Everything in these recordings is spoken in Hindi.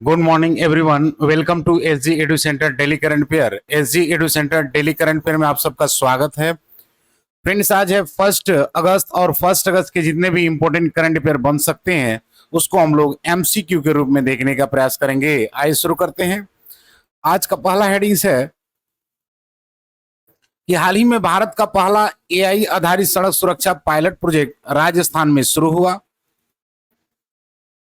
Good morning everyone, welcome to SG edu centre daily current affair. SG edu centre daily current affair में आप सबका स्वागत है। फ्रेंड्स, आज है 1 अगस्त और 1 अगस्त के जितने भी इंपॉर्टेंट करंट अफेयर बन सकते हैं उसको हम लोग एमसीक्यू के रूप में देखने का प्रयास करेंगे। आइए शुरू करते हैं। आज का पहला हेडिंग्स है कि हाल ही में भारत का पहला एआई आधारित सड़क सुरक्षा पायलट प्रोजेक्ट राजस्थान में शुरू हुआ।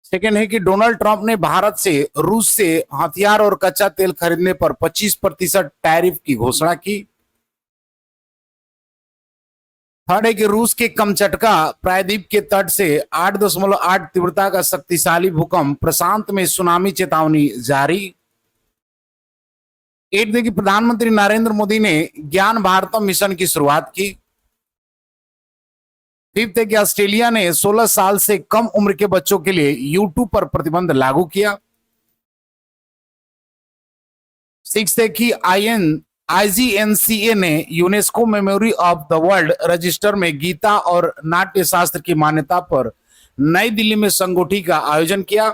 सेकेंड है कि डोनाल्ड ट्रंप ने भारत से रूस से हथियार और कच्चा तेल खरीदने पर 25% टैरिफ की घोषणा की। थर्ड है कि रूस के कमचटका प्रायद्वीप के तट से 8.8 तीव्रता का शक्तिशाली भूकंप, प्रशांत में सुनामी चेतावनी जारी। एट है कि प्रधानमंत्री नरेंद्र मोदी ने ज्ञान भारतम मिशन की शुरुआत की। फिफ्थ है कि ऑस्ट्रेलिया ने 16 साल से कम उम्र के बच्चों के लिए यूट्यूब पर प्रतिबंध लागू किया। सिक्स है कि आईजीएनसीए ने UNESCO memory of the world register में गीता और नाट्य शास्त्र की मान्यता पर नई दिल्ली में संगोष्ठी का आयोजन किया।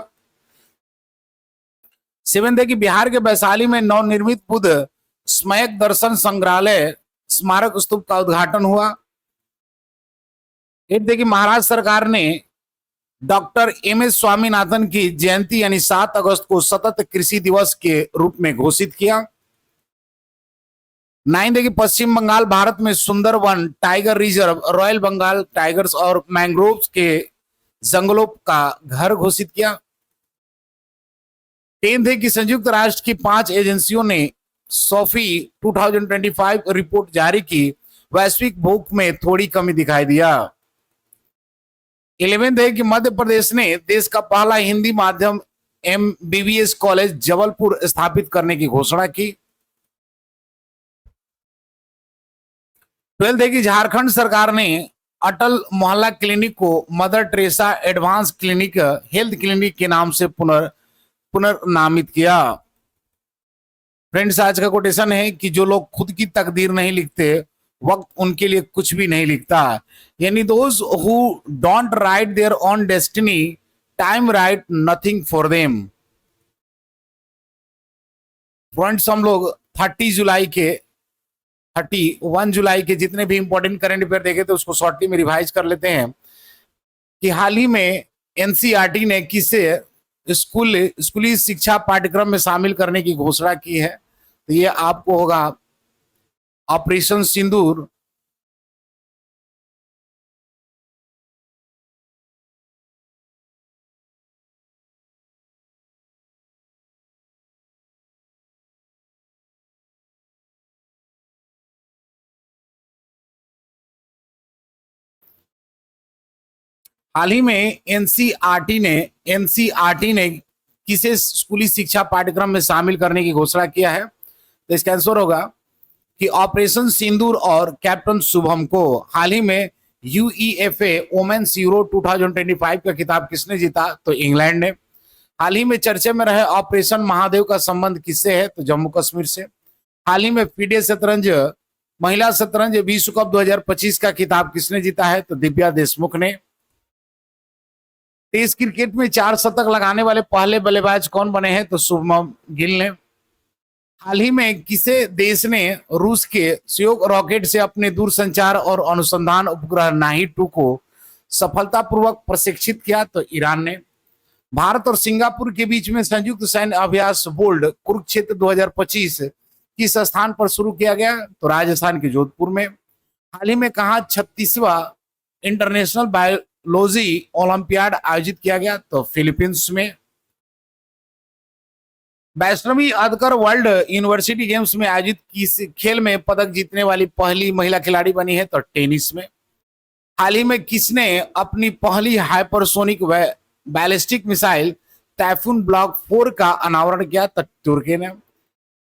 सेवेंथ है कि बिहार के वैशाली में नवनिर्मित बुद्ध स्मयक दर्शन संग्रहालय स्मारक स्तूप का उद्घाटन हुआ। एट है कि महाराष्ट्र सरकार ने डॉक्टर एम एस स्वामीनाथन की जयंती यानी 7 अगस्त को सतत कृषि दिवस के रूप में घोषित किया। नाइन्थ है कि पश्चिम बंगाल भारत में Sundarban tiger reserve, royal Bengal tigers और मैंग्रोव्स के जंगलों का घर घोषित किया। टेंथ है कि संयुक्त राष्ट्र की 5 एजेंसियों ने सोफी 2025 रिपोर्ट जारी की, वैश्विक भूख में थोड़ी कमी दिखाई दिया। 11th है कि मध्य प्रदेश ने देश का पहला हिंदी माध्यम एमबीबीएस कॉलेज जबलपुर स्थापित करने की घोषणा की। 12th है कि झारखंड सरकार ने अटल मोहल्ला क्लिनिक को mother Teresa advance clinic health clinic के नाम से पुनर्नामित किया। फ्रेंड्स, आज का कोटेशन है कि जो लोग खुद की तकदीर नहीं लिखते, वक्त उनके लिए कुछ भी नहीं लिखता। यानी those who don't write their own destiny, time right nothing for them. Friends, हम लोग 31 जुलाई के जितने भी इंपॉर्टेंट करंट अफेयर देखे थे उसको शॉर्टली में रिवाइज कर लेते हैं कि हाल ही में एनसीईआरटी ने किसे स्कूली शिक्षा पाठ्यक्रम में शामिल करने की घोषणा की है। तो ये आपको होगा ऑपरेशन सिंदूर। हाल ही में एनसीईआरटी ने किसे स्कूली शिक्षा पाठ्यक्रम में शामिल करने की घोषणा किया है। तो इसका आंसर होगा कि ऑपरेशन सिंदूर और कैप्टन शुभम को। हाल ही में यूईएफए वोमेन्स यूरो 2025 का खिताब किसने जीता? तो इंग्लैंड ने। हाल ही में चर्चे में रहे ऑपरेशन महादेव का संबंध किससे है? तो जम्मू कश्मीर से। हाल ही में फीडे शतरंज महिला शतरंज विश्व कप 2025 का खिताब किसने जीता है? तो दिव्या देशमुख ने। टेस्ट क्रिकेट में 4 शतक लगाने वाले पहले बल्लेबाज कौन बने हैं? तो शुभमन गिल ने। हाल ही में किसे देश ने रूस के सुयोग रॉकेट से अपने दूरसंचार और अनुसंधान उपग्रह नाही-2 को सफलतापूर्वक प्रशिक्षित किया? तो ईरान ने। भारत और सिंगापुर के बीच में संयुक्त सैन्य अभ्यास बोल्ड कुरुक्षेत्र 2025 किस स्थान पर शुरू किया गया? तो राजस्थान के जोधपुर में। हाल ही में कहा 36वां इंटरनेशनल बायोलॉजी ओलंपियाड आयोजित किया गया? तो फिलीपींस में। वैष्णवी अदकर वर्ल्ड यूनिवर्सिटी गेम्स में आयोजित किस खेल में पदक जीतने वाली पहली महिला खिलाड़ी बनी है? तो टेनिस में। हाल ही में किसने अपनी पहली hypersonic ballistic missile typhoon block 4 का अनावरण किया? तो तुर्की ने।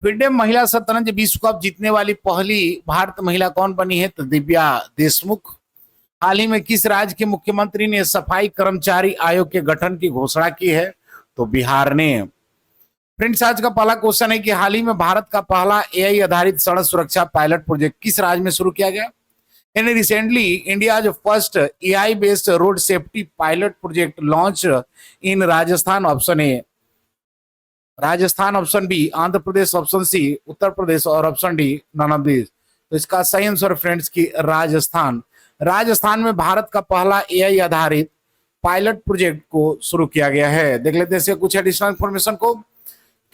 फिडे महिला शतरंज विश्व कप जीतने वाली पहली भारत महिला कौन बनी है? तो दिव्या देशमुख। हाल ही में किस राज्य के मुख्यमंत्री ने सफाई कर्मचारी आयोग के गठन की घोषणा की है? तो बिहार ने। फ्रेंड्स, आज का पहला क्वेश्चन है कि हाल ही में भारत का पहला एआई आधारित सड़क सुरक्षा पायलट प्रोजेक्ट किस राज्य में शुरू किया गया? And recently, India's first AI-based road safety pilot project launched in Rajasthan. Option A. Rajasthan option B, Andhra Pradesh option C, Uttar Pradesh और option D none of this. तो इसका सही आंसर फ्रेंड्स की राजस्थान। राजस्थान में भारत का पहला एआई आधारित पायलट प्रोजेक्ट को शुरू किया गया है। देख लेते हैं इससे कुछ एडिशनल इंफॉर्मेशन को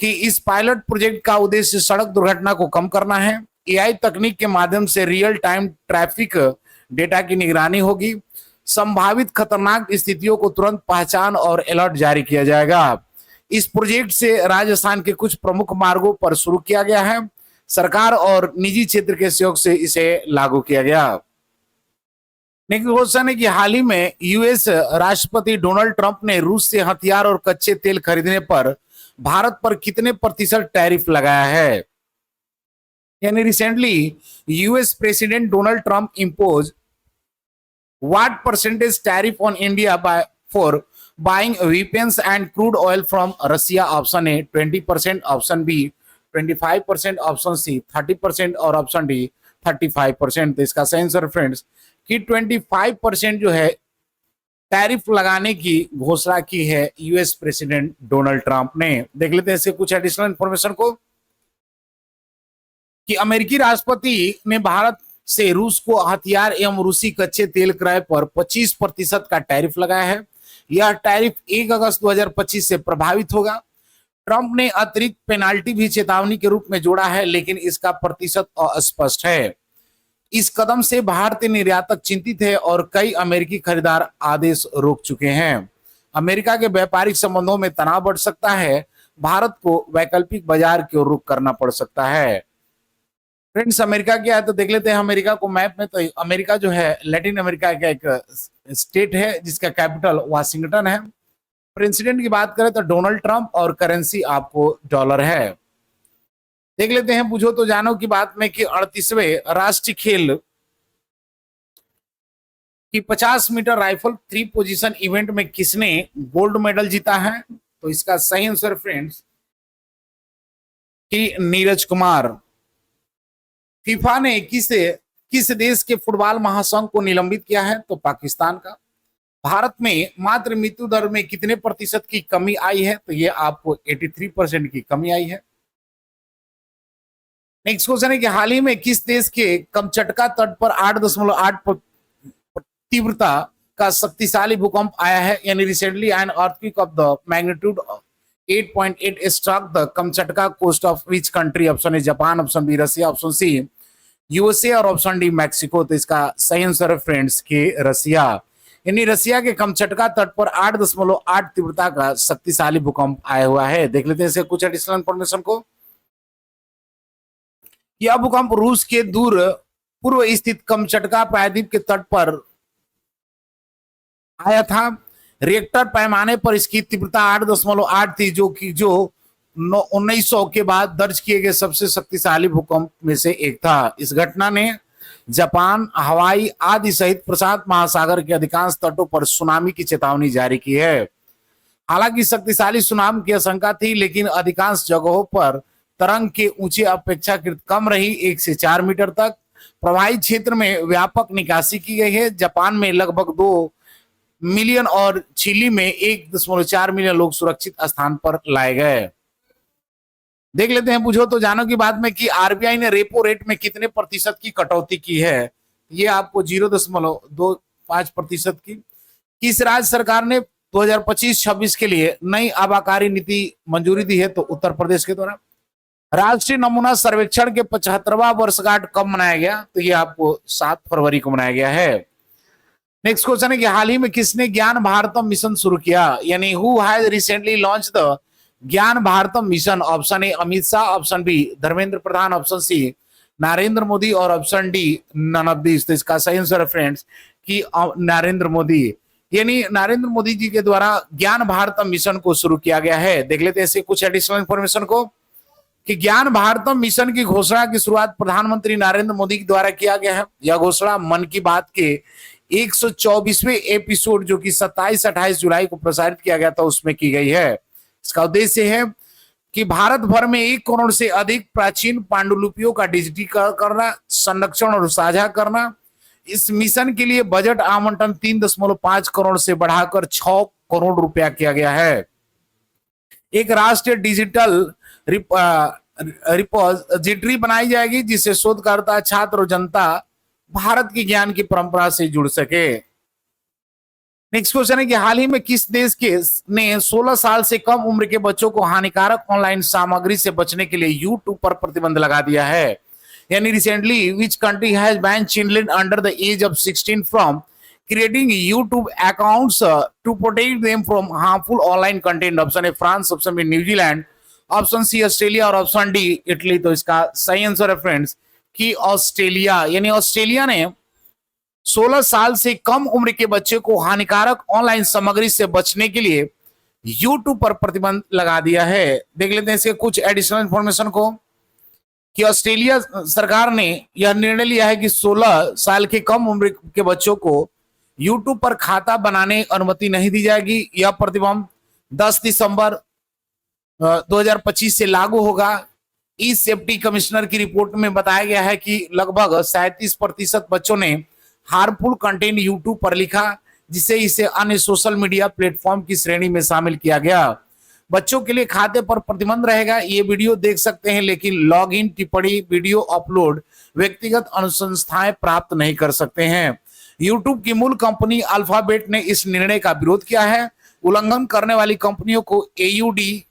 कि इस पायलट प्रोजेक्ट का उद्देश्य सड़क दुर्घटना को कम करना है। एआई तकनीक के माध्यम से रियल टाइम ट्रैफिक डेटा की निगरानी होगी। संभावित खतरनाक स्थितियों को तुरंत पहचान और अलर्ट जारी किया जाएगा। इस प्रोजेक्ट से राजस्थान के कुछ प्रमुख मार्गों पर शुरू किया गया है। सरकार और निजी क्षेत्र के सहयोग से इसे लागू किया गया। नेक्स्ट क्वेश्चन है कि हाल ही में यूएस राष्ट्रपति डोनाल्ड ट्रंप ने रूस से हथियार और कच्चे तेल खरीदने पर भारत पर कितने प्रतिशत टैरिफ लगाया है? यानी recently US president Donald Trump impose what percentage tariff on India for buying weapons and crude oil from Russia? Option A 20%, option B 25%, option C 30% और option D 35%। तो इसका सही आंसर फ्रेंड्स कि 25% जो है टैरिफ लगाने की घोषणा की है यूएस प्रेसिडेंट डोनाल्ड ट्रंप ने। देख लेते हैं इससे कुछ एडिशनल इंफॉर्मेशन को कि अमेरिकी राष्ट्रपति ने भारत से रूस को हथियार एवं रूसी कच्चे तेल क्रय पर 25% का टैरिफ लगाया है। यह टैरिफ 1 अगस्त 2025 से प्रभावित होगा। ट्रंप ने अतिरिक्त पेनाल्टी भी चेतावनी के रूप में जोड़ा है, लेकिन इसका प्रतिशत अस्पष्ट है। इस कदम से भारतीय निर्यातक चिंतित है और कई अमेरिकी खरीदार आदेश रोक चुके हैं। अमेरिका के व्यापारिक संबंधों में तनाव बढ़ सकता है। भारत को वैकल्पिक बाजार की ओर रुख करना पड़ सकता है। फ्रेंड्स अमेरिका क्या है तो देख लेते हैं अमेरिका को मैप में। तो अमेरिका जो है लैटिन अमेरिका का एक स्टेट है जिसका कैपिटल वाशिंगटन है। प्रेसिडेंट की बात करें तो डोनाल्ड ट्रंप और करेंसी आपको डॉलर है। देख लेते हैं पूछो तो जानो की बात में कि 38वें राष्ट्रीय खेल कि 50 मीटर राइफल 3 पोजीशन इवेंट में किसने गोल्ड मेडल जीता है? तो इसका सही आंसर फ्रेंड्स कि नीरज कुमार। फीफा ने किस देश के फुटबॉल महासंघ को निलंबित किया है? तो पाकिस्तान का। भारत में मातृ मृत्यु दर में कितने प्रतिशत की कमी आई है? तो ये आपको 83% की कमी आई है। नेक्स्ट क्वेश्चन है कि हाल ही में किस देश के कमचटका तट पर 8.8 तीव्रता का शक्तिशाली भूकंप आया है? यानी recently an earthquake of the magnitude 8.8 struck the Kamchatka coast of which country? Option A Japan, option B Russia, option C USA और ऑप्शन डी मैक्सिको। तो इसका सही आंसर है फ्रेंड्स के रसिया। यानी रसिया के कमचटका तट पर 8.8 तीव्रता का शक्तिशाली भूकंप आया हुआ है। देख लेते हैं इससे कुछ एडिशनल इंफॉर्मेशन को। यह भूकंप रूस के दूर पूर्व स्थित कमचटका प्रायद्वीप के तट पर आया था। रिएक्टर पैमाने पर इसकी तीव्रता 8.8 थी, जो 1900 के बाद दर्ज किए गए सबसे शक्तिशाली भूकंप में से एक था। इस घटना ने जापान, हवाई आदि सहित प्रशांत महासागर के अधिकांश तटों पर सुनामी की चेतावनी जारी की है। हालांकि शक्तिशाली सुनामी की आशंका थी, लेकिन अधिकांश जगहों पर तरंग के ऊंचे अपेक्षाकृत कम रही, 1 से 4 मीटर तक। प्रभावित क्षेत्र में व्यापक निकासी की गई है। जापान में लगभग 2 मिलियन और चिली में 1.4 मिलियन लोग सुरक्षित स्थान पर लाए गए। देख लेते हैं पूछो तो जानो की बात में कि आरबीआई ने रेपो रेट में कितने प्रतिशत की कटौती की है? ये आपको 0.25% की। किस राज्य सरकार ने 2025-26 के लिए नई आबाकारी नीति मंजूरी दी है? तो उत्तर प्रदेश के द्वारा। राष्ट्रीय नमूना सर्वेक्षण के 75वां वर्षगांठ कब मनाया गया? तो ये आपको 7 फरवरी को मनाया गया है। नेक्स्ट क्वेश्चन है कि हाल ही में किसने ज्ञान भारतम मिशन शुरू किया? यानी who has recently launched the Gyan Bharatam mission? Option A Amit Shah, option B Dharmendra Pradhan, option C Narendra Modi और option D none of this. तो इसका सही आंसर है फ्रेंड्स कि नरेंद्र मोदी। यानी नरेंद्र मोदी जी के द्वारा ज्ञान भारतम मिशन को शुरू किया गया है। देख लेते हैं इससे कुछ एडिशनल इंफॉर्मेशन को कि ज्ञान भारतम मिशन की घोषणा की शुरुआत प्रधानमंत्री नरेंद्र मोदी के द्वारा किया गया है। यह घोषणा मन की बात के 124वें एपिसोड जो कि 27-28 जुलाई को प्रसारित किया गया था उसमें की गई है। इसका उद्देश्य है कि भारत भर में 1 करोड़ से अधिक प्राचीन पांडुलिपियों का डिजिटीकरण करना, संरक्षण और साझा करना। इस मिशन के लिए बजट आवंटन 3.5 करोड़ से बढ़ाकर 6 करोड़ रुपया किया गया है। एक राष्ट्रीय डिजिटल रिपोजिटरी बनाई जाएगी जिससे शोधकर्ता, छात्र और जनता भारत की ज्ञान की परंपरा से जुड़ सके। नेक्स्ट क्वेश्चन है कि हाल ही में किस देश के ने 16 साल से कम उम्र के बच्चों को हानिकारक ऑनलाइन सामग्री से बचने के लिए यूट्यूब पर प्रतिबंध लगा दिया है। यानी recently which country has ban children under the age of 16 from creating YouTube accounts to protect them from harmful online content. Option A France, option B New Zealand, option C Australia और ऑप्शन डी इटली। तो इसका सही आंसर है फ्रेंड्स कि ऑस्ट्रेलिया। यानी ऑस्ट्रेलिया ने 16 साल से कम उम्र के बच्चे को हानिकारक ऑनलाइन सामग्री से बचने के लिए यूट्यूब पर प्रतिबंध लगा दिया है। देख लेते हैं इसके कुछ एडिशनल इंफॉर्मेशन को कि ऑस्ट्रेलिया सरकार ने यह निर्णय लिया है कि 16 साल के कम उम्र के बच्चों को यूट्यूब पर खाता बनाने अनुमति नहीं दी जाएगी। यह प्रतिबंध 10 दिसंबर 2025 से लागू होगा। ई सेफ्टी कमिश्नर की रिपोर्ट में बताया गया है कि लगभग 37% बच्चों ने हार्मफुल कंटेंट यूट्यूब पर लिखा, जिसे इसे अन्य सोशल मीडिया प्लेटफॉर्म की श्रेणी में शामिल किया गया। बच्चों के लिए खाते पर प्रतिबंध रहेगा। ये वीडियो देख सकते हैं लेकिन लॉग इन, टिप्पणी, वीडियो अपलोड, व्यक्तिगत अनुसंधाएं प्राप्त नहीं कर सकते हैं। यूट्यूब की मूल कंपनी अल्फाबेट ने इस निर्णय का विरोध किया है। उल्लंघन करने वाली कंपनियों को AUD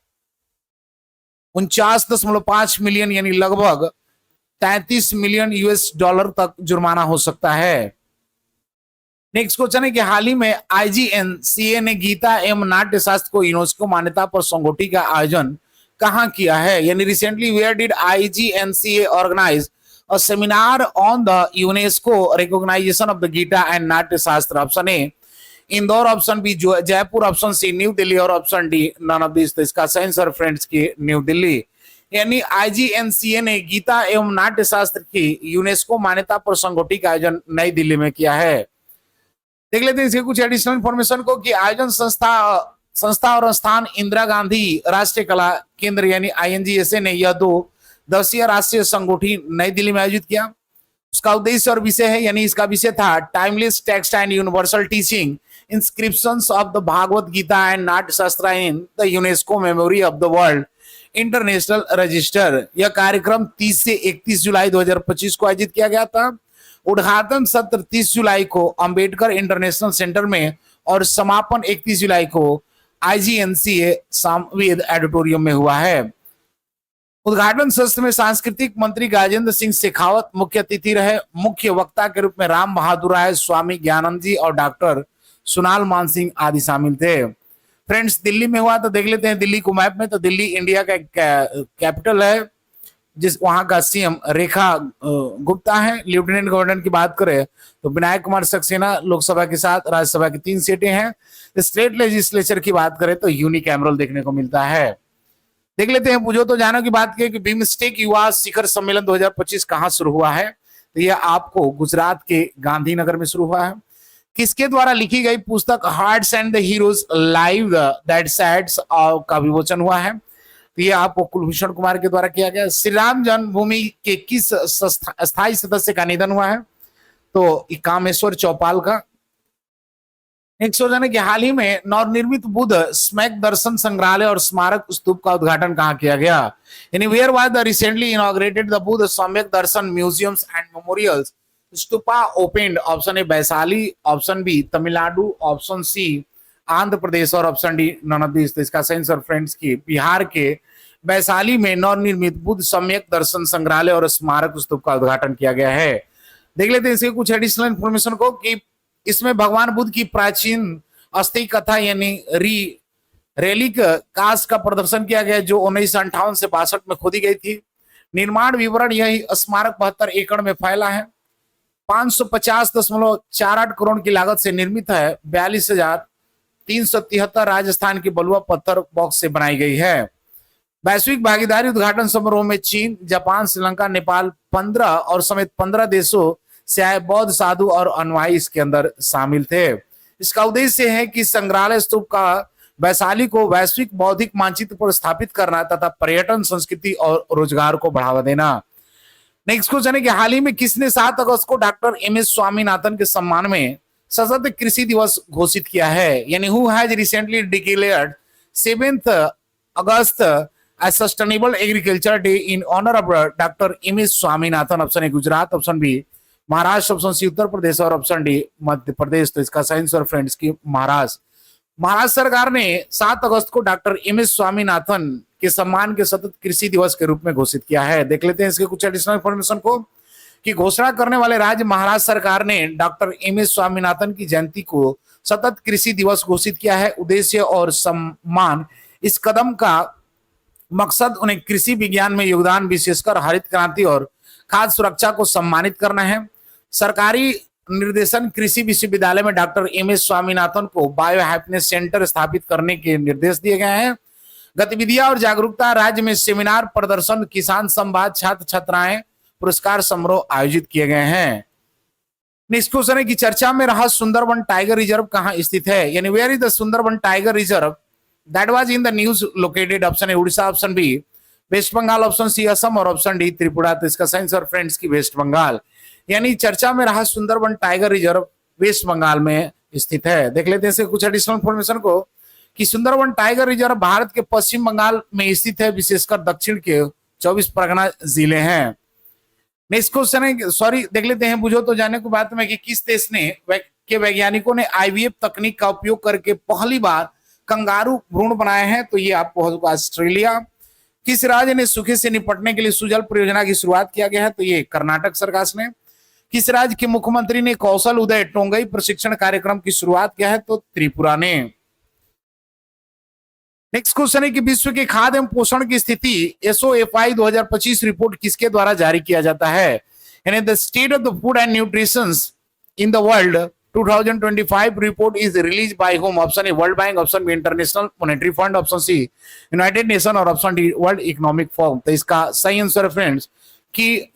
49.5 मिलियन यानी लगभग 33 मिलियन US$ तक जुर्माना हो सकता है। नेक्स्ट क्वेश्चन है कि हाल ही में IGNCA ने गीता एवं नाट्य शास्त्र को यूनेस्को मान्यता पर संगोष्ठी का आयोजन कहां किया है। यानी recently where did IGNCA organise a seminar on the UNESCO recognition of the Gita and Natya Shastra. Option A Indore, option B Jaipur, option C New Delhi और option D none of this. तो इसका सही आंसर फ्रेंड्स की न्यू दिल्ली। यानी IGNCA ने गीता एवं नाट्य शास्त्र की यूनेस्को मान्यता पर संगोष्ठी का आयोजन नई दिल्ली में किया है। देख लेते हैं इसके कुछ एडिशनल इंफॉर्मेशन को कि आयोजन संस्था और स्थान इंदिरा गांधी राष्ट्रीय कला केंद्र यानी INGSA ने यह 2 दिवसीय राष्ट्रीय संगोष्ठी नई दिल्ली में आयोजित किया। उसका उद्देश्य और विषय है, यानी इसका विषय था timeless text and universal teaching inscriptions of the Bhagavad Gita and Natya Shastra in the UNESCO memory of the world international register. यह कार्यक्रम 30 से 31 जुलाई 2025 को आयोजित किया गया था। उद्घाटन सत्र 30 जुलाई को अंबेडकर इंटरनेशनल सेंटर में और समापन 31 जुलाई को IGNCA सामवेद ऑडिटोरियम में हुआ है। उद्घाटन सत्र में सांस्कृतिक मंत्री गजेंद्र सिंह शेखावत मुख्य अतिथि रहे। मुख्य वक्ता के रूप में राम बहादुर राय, स्वामी ज्ञानंद जी और डॉक्टर सुनाल मानसिंह आदि शामिल थे। फ्रेंड्स दिल्ली में हुआ तो देख लेते हैं दिल्ली को मैप में। तो दिल्ली इंडिया का कैपिटल है, जिस वहां का CM रेखा गुप्ता है। लेफ्टिनेंट गवर्नर की बात करें तो विनायक कुमार सक्सेना लोकसभा के साथ राज्यसभा की 3 सीटें हैं। स्टेट लेजिस्लेचर की बात करें तो यूनिकैमरल देखने को मिलता है। देख लेते हैं पूछो तो जानो की बात की कि बिम्स्टेक युवा शिखर सम्मेलन 2025 कहां शुरू हुआ है। तो यह आपको गुजरात के गांधीनगर में शुरू हुआ है। किसके द्वारा लिखी गई पुस्तक hearts and the heroes live that सैड्स का विमोचन हुआ है। तो ये आपको कुलभूषण कुमार के द्वारा किया गया। श्री राम जन्मभूमि के किस स्थायी सदस्य का निधन हुआ है। तो कामेश्वर चौपाल का। नेक्स्ट क्वेश्चन है कि हाल ही में नवनिर्मित बुद्ध स्मैक दर्शन संग्रहालय और स्मारक स्तूप का उद्घाटन कहां किया गया। यानी where was the recently inaugurated the Buddha Samyak Darshan museums and memorials stupa opened. Option A Vaishali, option B Tamil Nadu, option C Andhra Pradesh और option D none of this. तो इसका सही आंसर फ्रेंड्स की बिहार के वैशाली में नवनिर्मित बुद्ध सम्यक दर्शन संग्रहालय और स्मारक स्तूप का उद्घाटन किया गया है। देख लेते हैं इसके कुछ एडिशनल इंफॉर्मेशन को कि इसमें भगवान बुद्ध की प्राचीन अस्थि कथा यानी रेलिक कास्ट का प्रदर्शन किया गया जो 1958 से 62 में खोदी गई थी। निर्माण विवरण यही स्मारक 72 एकड़ में फैला है। 550.48 करोड़ की लागत से निर्मित है। 42,373 राजस्थान की बलुआ पत्थर बॉक्स से बनाई गई है। वैश्विक भागीदारी उद्घाटन समारोह में चीन, जापान, श्रीलंका, नेपाल 15 और समेत 15 देशों से आए बौद्ध साधु और अनुयायी इसके अंदर शामिल थे। इसका उद्देश्य है कि संग्रहालय स्तूप का वैशाली को वैश्विक बौद्धिक मानचित्र पर स्थापित करना तथा पर्यटन, संस्कृति और रोजगार को बढ़ावा देना। नेक्स्ट क्वेश्चन है कि हाल ही में किसने 7 अगस्त को डॉक्टर MS स्वामीनाथन के सम्मान में सशक्त कृषि दिवस घोषित किया है। यानी who has recently declared 7th August sustainable agriculture day in honour of doctor M S Swaminathan. Option A Gujarat, option B Maharashtra, option C Uttar Pradesh और ऑप्शन डी मध्य प्रदेश। तो इसका सही आंसर फ्रेंड्स की महाराष्ट्र। महाराष्ट्र सरकार ने 7 अगस्त को डॉक्टर एम एस स्वामीनाथन के सम्मान के सतत कृषि दिवस के रूप में घोषित किया है। देख लेते हैं इसके कुछ एडिशनल इंफॉर्मेशन को कि घोषणा करने वाले राज्य महाराष्ट्र सरकार ने डॉक्टर एम एस स्वामीनाथन की जयंती को सतत कृषि दिवस घोषित किया है। उद्देश्य और सम्मान, इस कदम का मकसद उन्हें कृषि विज्ञान में योगदान, विशेषकर हरित क्रांति और खाद्य सुरक्षा को सम्मानित करना है। सरकारी निर्देशन कृषि विश्वविद्यालय में डॉक्टर एम एस स्वामीनाथन को बायो हैप्पीनेस सेंटर स्थापित करने के निर्देश दिए गए हैं। गतिविधियां और जागरूकता, राज्य में सेमिनार, प्रदर्शन, किसान संवाद, छात्र छात्राएं पुरस्कार समारोह आयोजित किए गए हैं। नेक्स्ट क्वेश्चन है कि चर्चा में रहा सुंदरबन टाइगर रिजर्व कहां स्थित है, यानी where is the Sundarban tiger reserve that was in the news located. Option A Orissa, option B West Bengal, option C Assam और ऑप्शन डी त्रिपुरा। तो इसका सही आंसर फ्रेंड्स की वेस्ट बंगाल, यानी चर्चा में रहा सुंदरबन टाइगर रिजर्व वेस्ट बंगाल में स्थित है। देख लेते हैं कुछ एडिशनल इंफॉर्मेशन को कि सुंदरबन टाइगर रिजर्व भारत के पश्चिम बंगाल में स्थित है, विशेषकर दक्षिण के 24 परगना जिले हैं। नेक्स्ट क्वेश्चन है, सॉरी देख लेते हैं बुझो तो जाने को बात में कि किस देश ने के वैज्ञानिकों ने आईवीएफ तकनीक का उपयोग करके पहली बार कंगारू भ्रूण बनाए हैं। तो ये आपको होगा ऑस्ट्रेलिया। किस राज्य ने सूखे से निपटने के लिए सुजल परियोजना की शुरुआत किया गया है, तो ये कर्नाटक सरकार ने। किस राज्य के मुख्यमंत्री ने कौशल उदय टोंगई प्रशिक्षण कार्यक्रम की शुरुआत किया है, तो त्रिपुरा ने। नेक्स्ट क्वेश्चन है कि विश्व के खाद्य एवं पोषण की स्थिति एसओएफआई 2025 रिपोर्ट किसके द्वारा जारी किया जाता है, यानी the state of the food and nutrition in the world 2025 report is released by whom? Option A world bank, option B international monetary fund, option C united nation और option D world economic forum. तो इसका सही आंसर फ्रेंड्स कि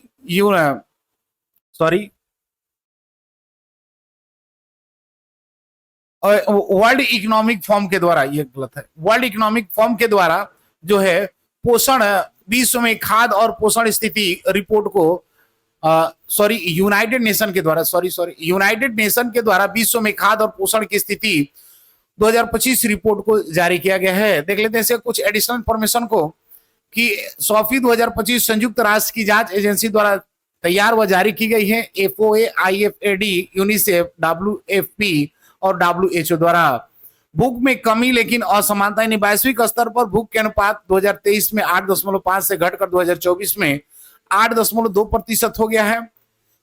वर्ल्ड इकोनॉमिक फॉर्म के द्वारा, ये गलत है, वर्ल्ड इकोनॉमिक फॉर्म के द्वारा जो है पोषण विश्व में खाद्य और पोषण स्थिति रिपोर्ट को यूनाइटेड नेशन के द्वारा यूनाइटेड नेशन के द्वारा विश्व में खाद्य और पोषण की स्थिति 2025 रिपोर्ट को जारी किया गया है। देख लेते हैं कुछ एडिशनल इंफॉर्मेशन को कि सोफी 2025 संयुक्त राष्ट्र की जांच एजेंसी द्वारा तैयार व जारी की गई है। एफओए, आईएफएडी, यूनिसेफ, डब्ल्यूएफपी और डब्ल्यूएचओ द्वारा भूख में कमी लेकिन असमानता, यानी वैश्विक स्तर पर भूख के अनुपात 2023 में 8.5 से घटकर 2024 में 8.2% हो गया है।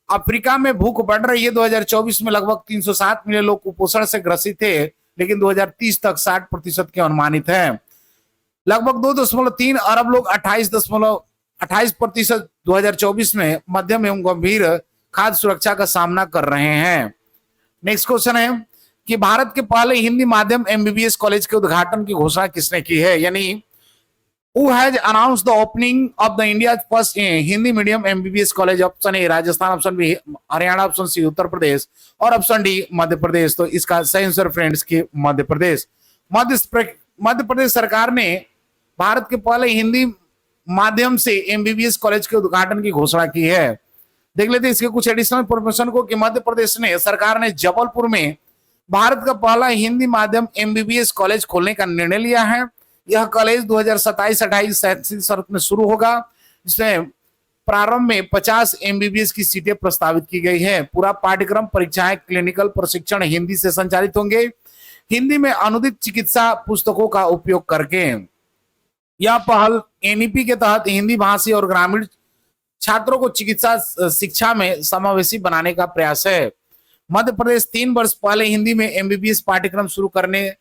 अफ्रीका में भूख बढ़ रही है। 2024 में लगभग 307 मिलियन लोग कुपोषण से ग्रसित थे, लेकिन 2030 तक 60% के अनुमानित है। लगभग 2.3 अरब लोग 28% 2024 में मध्यम एवं गंभीर खाद्य सुरक्षा का सामना कर रहे हैं। नेक्स्ट क्वेश्चन है कि भारत के पहले हिंदी माध्यम एमबीबीएस कॉलेज के उद्घाटन की घोषणा किसने की है, यानी Who has announced the opening of the India's first Hindi medium MBBS college? Option A Rajasthan, option B Haryana, option C Uttar Pradesh और ऑप्शन डी मध्य प्रदेश। तो इसका सही आंसर फ्रेंड्स की मध्य प्रदेश। मध्य प्रदेश सरकार ने भारत के पहले हिंदी माध्यम से एमबीबीएस कॉलेज के उद्घाटन की घोषणा की है। देख लेते हैं इसके कुछ एडिशनल इंफॉर्मेशन को कि मध्य प्रदेश ने सरकार ने जबलपुर में भारत का पहला हिंदी माध्यम एमबीबीएस कॉलेज खोलने का निर्णय लिया है। यह कॉलेज 2027-28 शैक्षणिक सत्र में शुरू होगा, जिसमें प्रारंभ में 50 एमबीबीएस की सीटें प्रस्तावित की गई है। पूरा पाठ्यक्रम, परीक्षाएं, क्लिनिकल प्रशिक्षण हिंदी से संचालित होंगे, हिंदी में अनुदित चिकित्सा पुस्तकों का उपयोग करके। यह पहल एनईपी के तहत हिंदी भाषी और ग्रामीण छात्रों को चिकित्सा शिक्षा में समावेशी बनाने का प्रयास है। मध्य प्रदेश 3 वर्ष पहले हिंदी में एमबीबीएस पाठ्यक्रम शुरू करने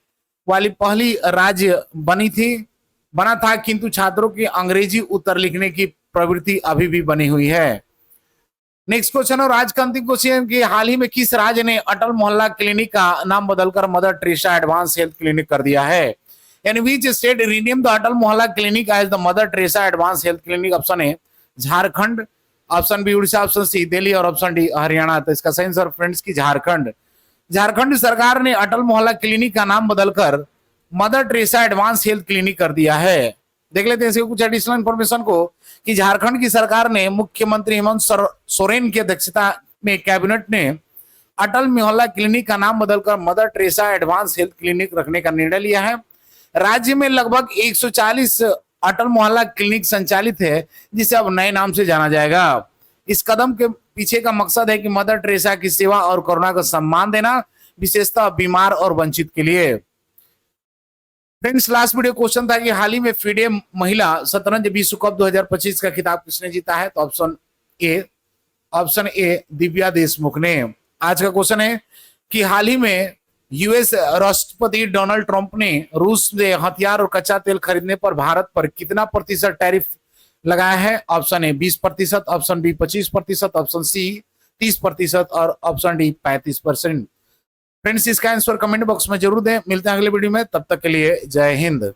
वाली पहली राज्य बना था, किंतु छात्रों की अंग्रेजी उत्तर लिखने की प्रवृत्ति अभी भी बनी हुई है। नेक्स्ट क्वेश्चन और आज का अंतिम क्वेश्चन कि हाल ही में किस राज्य ने अटल मोहल्ला क्लिनिक का नाम बदलकर Mother Teresa advance health clinic कर दिया है, यानी which state rename the Atal Mohalla clinic as the Mother Teresa advance health clinic? Option A Jharkhand, option B Orissa, option C Delhi और ऑप्शन डी हरियाणा। तो इसका सही आंसर फ्रेंड्स की झारखंड। झारखंड सरकार ने अटल मोहल्ला क्लिनिक का नाम बदलकर Mother Teresa advance health clinic कर दिया है। देख लेते हैं कुछ एडिशनल इंफॉर्मेशन को कि झारखंड की सरकार ने मुख्यमंत्री हेमंत सोरेन की अध्यक्षता में कैबिनेट ने अटल मोहल्ला क्लिनिक का नाम बदलकर Mother Teresa advance health clinic रखने का निर्णय लिया है। राज्य में लगभग 140 अटल मोहल्ला क्लिनिक संचालित है, जिसे अब नए नाम से जाना जाएगा। इस कदम के पीछे का मकसद है कि मदर टेरेसा की सेवा और करुणा का सम्मान देना, विशेषतः बीमार और वंचित के लिए। फ्रेंड्स, लास्ट वीडियो क्वेश्चन था कि हाल ही में FIDE महिला शतरंज विश्व कप 2025 का खिताब किसने जीता है? तो ऑप्शन ए दिव्या देशमुख ने। आज का क्वेश्चन है कि हाल ही में यूएस राष्ट्रपति डोनाल्ड ट्रंप ने रूस से हथियार और कच्चा तेल खरीदने पर भारत पर कितना प्रतिशत टैरिफ लगाया है? Option A 20%, option B 25%, option C 30% और ऑप्शन डी 35%। फ्रेंड्स, इसका आंसर कमेंट बॉक्स में जरूर दें। मिलते हैं अगले वीडियो में, तब तक के लिए जय हिंद।